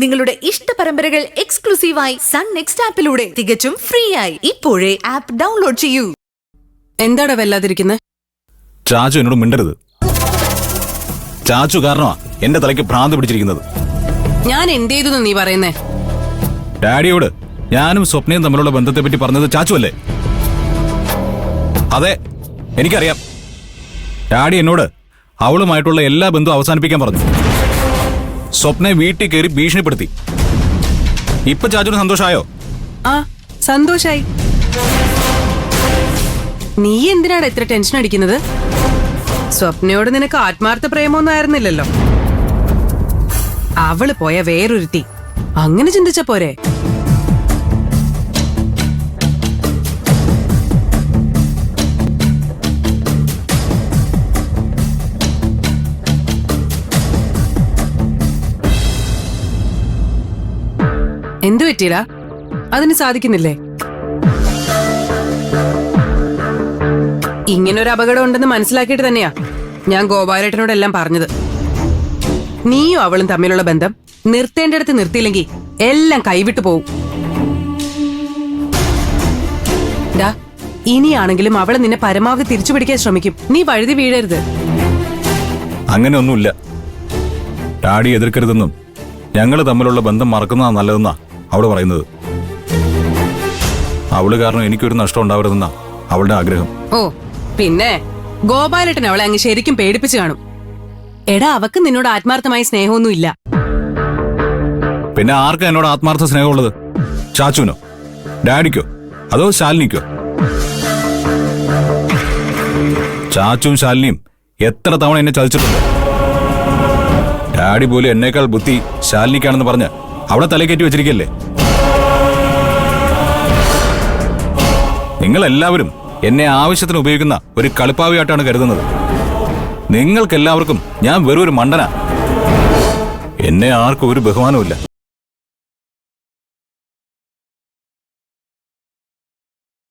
നിങ്ങളുടെ ഇഷ്ട പരമ്പരകൾ എക്സ്ക്ലൂസീവായി സൺ നെക്സ്റ്റ് ആപ്പിലൂടെ തികച്ചും ഫ്രീ ആയി ഇപ്പോഴേ ആപ്പ് ഡൗൺലോഡ് ചെയ്യൂ. എന്താടാ വല്ലാതിരിക്കുന്നത്? ചാച്ചു എന്നോട് മിണ്ടരുത്. ചാച്ചു കാരണമാ എന്റെ തലയ്ക്ക് ഭ്രാന്ത് പിടിച്ചിരിക്കുന്നത്. ഞാൻ എന്ത് ചെയ്തു നീ പറയുന്നേ? ഡാഡിയോട് ഞാനും സ്വപ്നയും തമ്മിലുള്ള ബന്ധത്തെ പറ്റി പറഞ്ഞത് ചാച്ചു അല്ലേ? അതെ, എനിക്കറിയാം. ഡാഡി എന്നോട് അവളുമായിട്ടുള്ള എല്ലാ ബന്ധവും അവസാനിപ്പിക്കാൻ പറഞ്ഞു. സ്വപ്നയെ വീട്ടിൽ കയറി ഭീഷണിപ്പെടുത്തി. ഇപ്പൊ ചാച്ചുന് സന്തോഷായോ? ആ, സന്തോഷായി. നീ എന്തിനാണ് ഇത്ര ടെൻഷൻ അടിക്കുന്നത്? സ്വപ്നയോട് നിനക്ക് ആത്മാർത്ഥ പ്രേമൊന്നും ആയിരുന്നില്ലല്ലോ. അവള് പോയ വേറൊരുത്തി. അങ്ങനെ ചിന്തിച്ച പോരെ? എന്തു പറ്റിയടാ? അതിന് സാധിക്കുന്നില്ലേ? ഇങ്ങനൊരു അപകടം ഉണ്ടെന്ന് മനസ്സിലാക്കിയിട്ട് തന്നെയാ ഞാൻ ഗോപാലേട്ടനോടെല്ലാം പറഞ്ഞത്. നീയും അവളും തമ്മിലുള്ള ബന്ധം നിർത്തേണ്ടടുത്ത് നിർത്തിയില്ലെങ്കിൽ എല്ലാം കൈവിട്ടു പോവും. ഡാ, ഇനിയാണെങ്കിലും അവളെ നിന്നെ പരമാവധി തിരിച്ചു പിടിക്കാൻ ശ്രമിക്കും. നീ വഴുതി വീഴരുത്. അങ്ങനെയൊന്നുമില്ല. ഡാഡി എതിർക്കരുതെന്നും ഞങ്ങള് തമ്മിലുള്ള ബന്ധം മറക്കുന്നതാ നല്ലതെന്നാ അവള് പറയുന്നത്. അവള് കാരണം എനിക്കൊരു നഷ്ടം ഉണ്ടാവരുതെന്നാ അവളുടെ ആഗ്രഹം. ഓ, പിന്നെ ഗോപാലേട്ടൻ അവളെ അങ്ങ് ശരിക്കും പേടിപ്പിച്ചു കാണും. എടാ, അവക്ക് നിന്നോട് ആത്മാർത്ഥമായ സ്നേഹമൊന്നും ഇല്ല. പിന്നെ ആർക്കാ എന്നോട് ആത്മാർത്ഥ സ്നേഹമുള്ളത്? ചാച്ചുവിനോ, ഡാഡിക്കോ, അതോ ശാലിനിക്കോ? ചാച്ചുവും ശാലിനിയും എത്ര തവണ എന്നെ ചതിച്ചിട്ടുണ്ട്. ഡാഡി പോലും എന്നേക്കാൾ ബുദ്ധി ശാലിനിക്കാണെന്ന് പറഞ്ഞ് അവിടെ തലകേറ്റി വെച്ചിരിക്കല്ലേ. നിങ്ങളെല്ലാവരും എന്നെ ആവശ്യത്തിന് ഉപയോഗിക്കുന്ന ഒരു കളിപ്പാവിയായിട്ടാണ് കരുതുന്നത്. നിങ്ങൾക്കെല്ലാവർക്കും ഞാൻ വെറും ഒരു മണ്ടനാ. എന്നെ ആർക്കും ഒരു ബഹുമാനവുമില്ല.